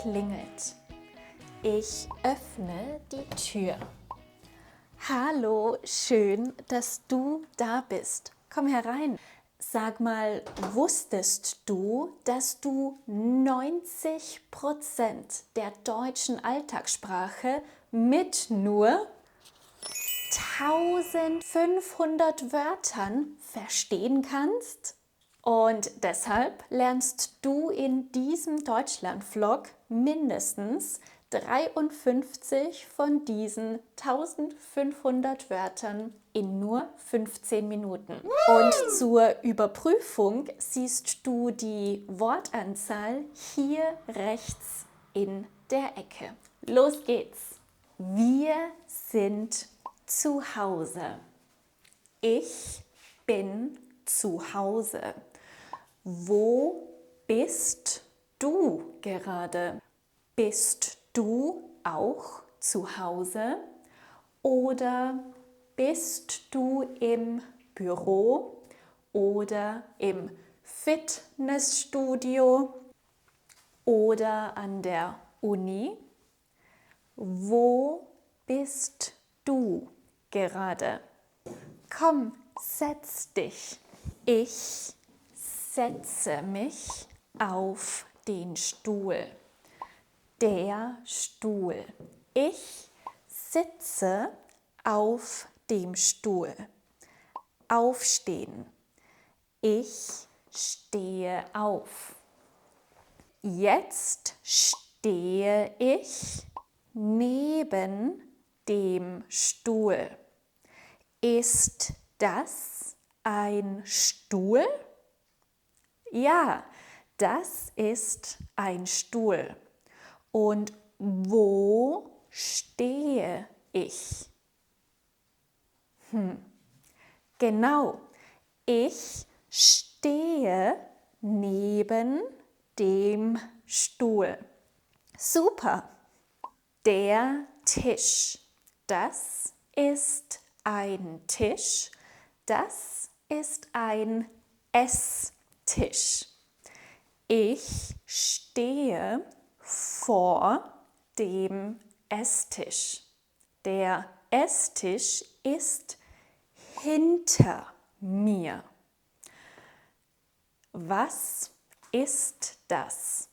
klingelt. Ich öffne die Tür. Hallo, schön, dass du da bist. Komm herein. Sag mal, wusstest du, dass du 90% der deutschen Alltagssprache mit nur 1500 Wörtern verstehen kannst? Und deshalb lernst du in diesem Deutschland-Vlog mindestens 53 von diesen 1500 Wörtern in nur 15 Minuten. Und zur Überprüfung siehst du die Wortanzahl hier rechts in der Ecke. Los geht's! Wir sind zu Hause. Ich bin zu Hause. Wo bist du gerade? Bist du auch zu Hause? Oder bist du im Büro oder im Fitnessstudio oder an der Uni? Wo bist du gerade? Komm, setz dich. Ich setze mich auf den Stuhl. Der Stuhl. Ich sitze auf dem Stuhl. Aufstehen. Ich stehe auf. Jetzt stehe ich neben dem Stuhl. Ist das ein Stuhl? Ja, das ist ein Stuhl. Und wo stehe ich? Genau, ich stehe neben dem Stuhl. Super. Der Tisch. Das ist ein Tisch. Das ist ein Esstisch. Ich stehe vor dem Esstisch. Der Esstisch ist hinter mir. Was ist das?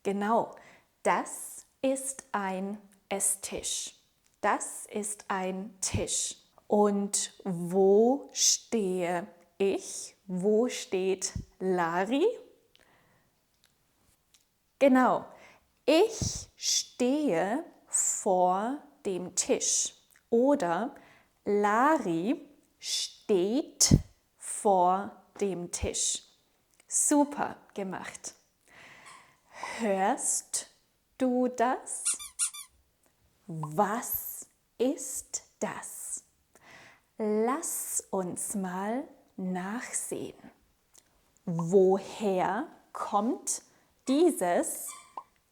Genau, das ist ein Esstisch. Das ist ein Tisch. Und wo stehe ich? Wo steht Lari? Genau, ich stehe vor dem Tisch. Oder Lari steht vor dem Tisch. Super gemacht. Hörst du das? Was ist das? Lass uns mal nachsehen. Woher kommt dieses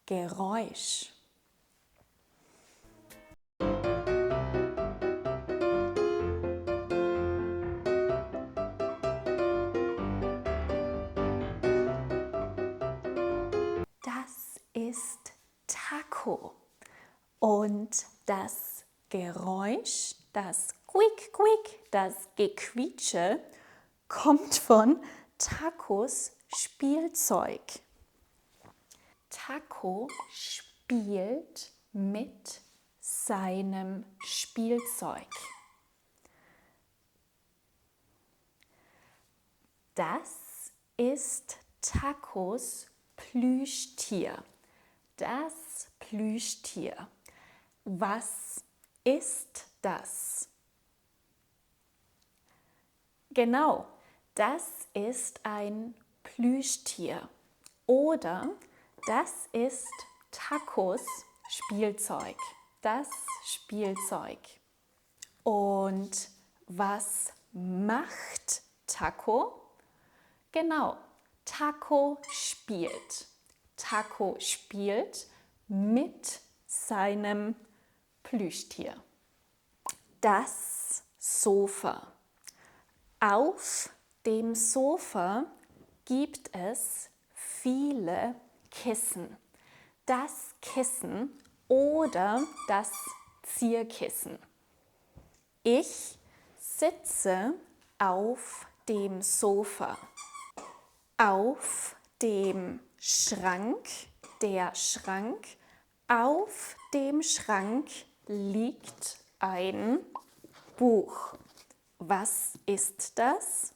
Geräusch? Das ist Taco. Und das Geräusch, das Quick, Quick, das Gequietsche, kommt von Tacos Spielzeug. Taco spielt mit seinem Spielzeug. Das ist Tacos Plüschtier. Das Plüschtier. Was ist das? Genau, das ist ein Plüschtier. Oder das ist Tacos Spielzeug. Das Spielzeug. Und was macht Taco? Genau, Taco spielt. Taco spielt mit seinem Plüschtier. Das Sofa. Auf dem Sofa gibt es viele Kissen. Das Kissen oder das Zierkissen. Ich sitze auf dem Sofa. Auf dem Schrank, der Schrank, auf dem Schrank liegt ein Buch. Was ist das?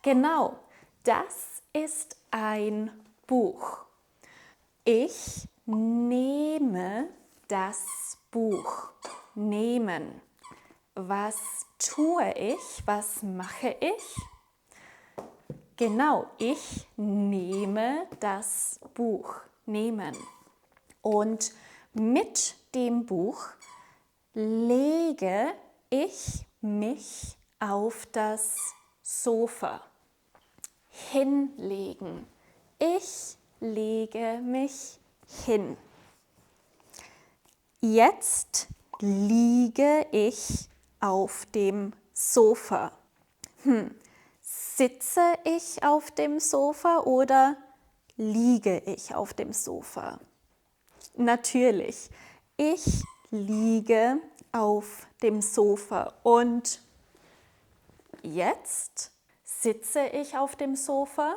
Genau, das ist ein Buch. Ich nehme das Buch. Nehmen. Was tue ich? Was mache ich? Genau, ich nehme das Buch. Nehmen. Und mit dem Buch lege ich mich auf das Sofa. Hinlegen. Ich lege mich hin. Jetzt liege ich auf dem Sofa. Sitze ich auf dem Sofa oder liege ich auf dem Sofa? Natürlich, ich liege auf dem Sofa. Und jetzt sitze ich auf dem Sofa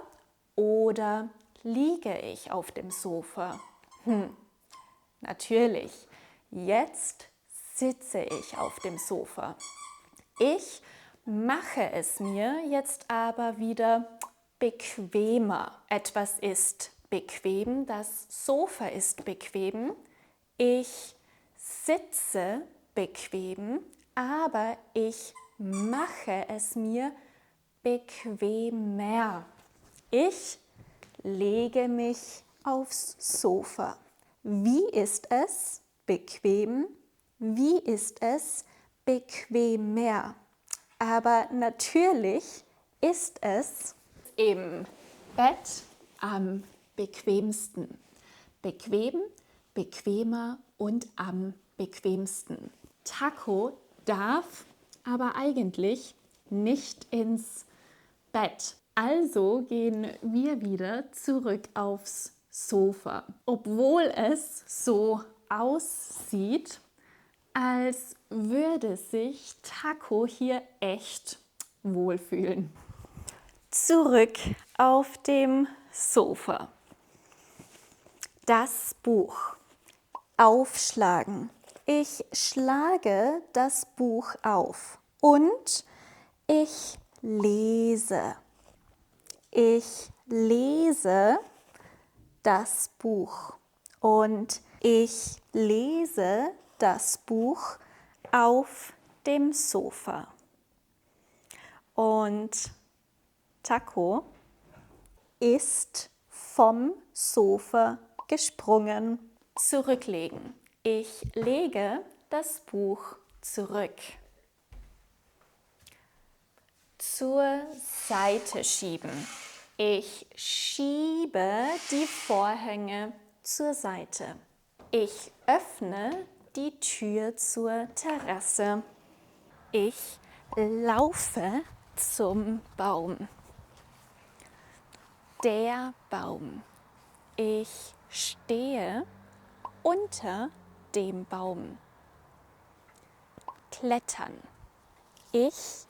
oder liege ich auf dem Sofa? Natürlich, jetzt sitze ich auf dem Sofa. Ich mache es mir jetzt aber wieder bequemer. Etwas ist bequem, das Sofa ist bequem. Ich sitze bequem, aber ich mache es mir bequemer. Ich lege mich aufs Sofa. Wie ist es bequem? Wie ist es bequemer? Aber natürlich ist es im Bett am bequemsten. Bequem, bequemer und am bequemsten. Taco darf aber eigentlich nicht ins Bett. Also gehen wir wieder zurück aufs Sofa. Obwohl es so aussieht, als würde sich Taco hier echt wohlfühlen. Zurück auf dem Sofa. Das Buch. Aufschlagen. Ich schlage das Buch auf und ich lese. Ich lese das Buch und ich lese das Buch auf dem Sofa. Und Taco ist vom Sofa gesprungen. Zurücklegen. Ich lege das Buch zurück. Zur Seite schieben. Ich schiebe die Vorhänge zur Seite. Ich öffne die Tür zur Terrasse. Ich laufe zum Baum. Der Baum. Ich stehe unter dem Baum. Klettern. Ich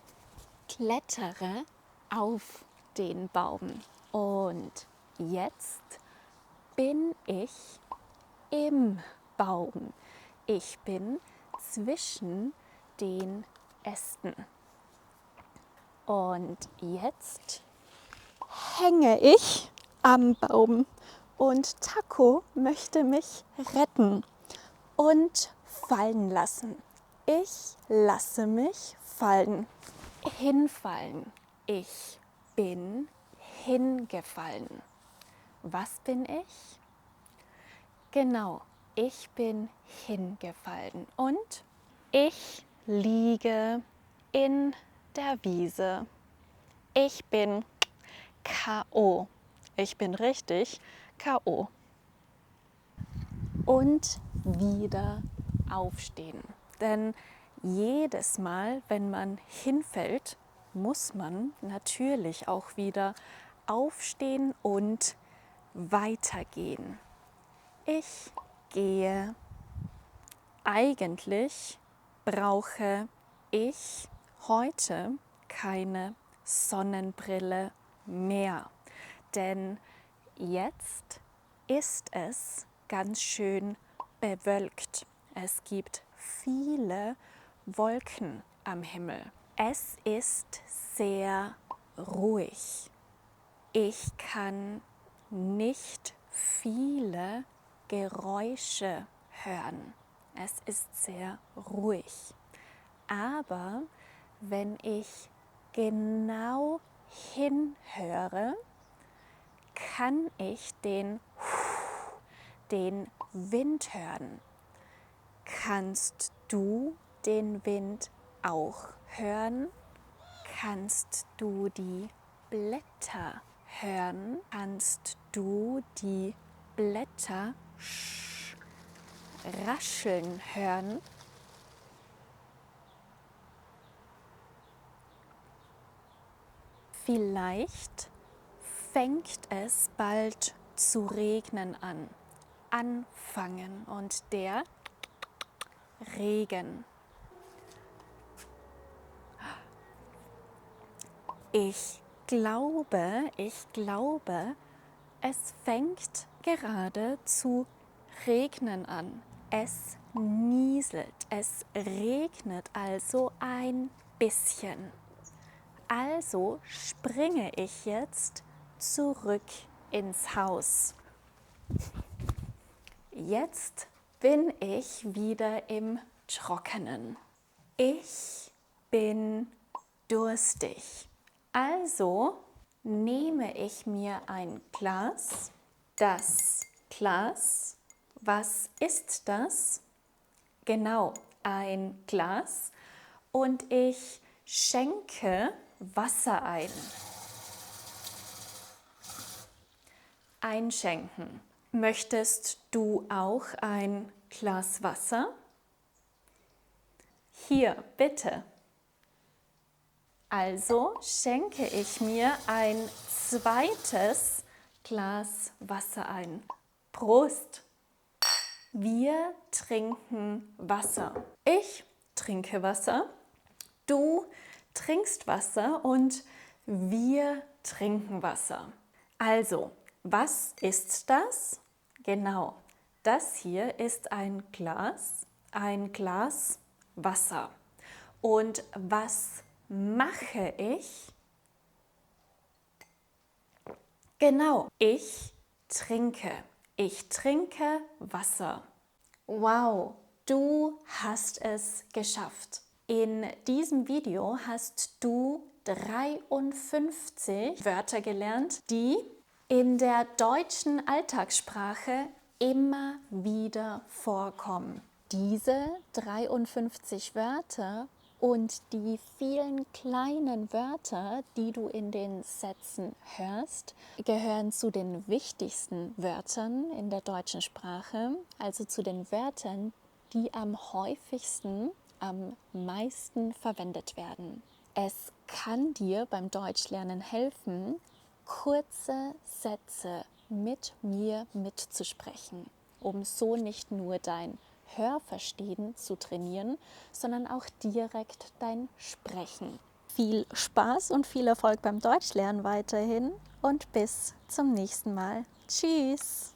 klettere auf den Baum. Und jetzt bin ich im Baum. Ich bin zwischen den Ästen. Und jetzt hänge ich am Baum und Taco möchte mich retten und fallen lassen. Ich lasse mich fallen. Hinfallen. Ich bin hingefallen. Was bin ich? Genau, ich bin hingefallen und ich liege in der Wiese. Ich bin K.O. Ich bin richtig K.O. Und wieder aufstehen. Denn jedes Mal, wenn man hinfällt, muss man natürlich auch wieder aufstehen und weitergehen. Ich gehe. Eigentlich brauche ich heute keine Sonnenbrille mehr, denn jetzt ist es ganz schön bewölkt. Es gibt viele Wolken am Himmel. Es ist sehr ruhig. Ich kann nicht viele Geräusche hören. Es ist sehr ruhig. Aber wenn ich genau hinhöre, kann ich den Wind hören. Kannst du den Wind auch hören? Kannst du die Blätter hören? Kannst du die Blätter rascheln hören? Vielleicht fängt es bald zu regnen an. Anfangen und der Regen. Ich glaube, es fängt gerade zu regnen an. Es nieselt, es regnet also ein bisschen. Also springe ich jetzt zurück ins Haus. Jetzt bin ich wieder im Trockenen. Ich bin durstig. Also nehme ich mir ein Glas. Das Glas, was ist das? Genau, ein Glas. Und ich schenke Wasser ein. Einschenken. Möchtest du auch ein Glas Wasser? Hier, bitte. Also schenke ich mir ein zweites Glas Wasser ein. Prost! Wir trinken Wasser. Ich trinke Wasser, du trinkst Wasser und wir trinken Wasser. Also, was ist das? Genau, das hier ist ein Glas Wasser. Und was mache ich? Genau, ich trinke Wasser. Wow, du hast es geschafft. In diesem Video hast du 53 Wörter gelernt, die in der deutschen Alltagssprache immer wieder vorkommen. Diese 53 Wörter und die vielen kleinen Wörter, die du in den Sätzen hörst, gehören zu den wichtigsten Wörtern in der deutschen Sprache, also zu den Wörtern, die am häufigsten, am meisten verwendet werden. Es kann dir beim Deutschlernen helfen, kurze Sätze mit mir mitzusprechen, um so nicht nur dein Hörverstehen zu trainieren, sondern auch direkt dein Sprechen. Viel Spaß und viel Erfolg beim Deutschlernen weiterhin und bis zum nächsten Mal. Tschüss!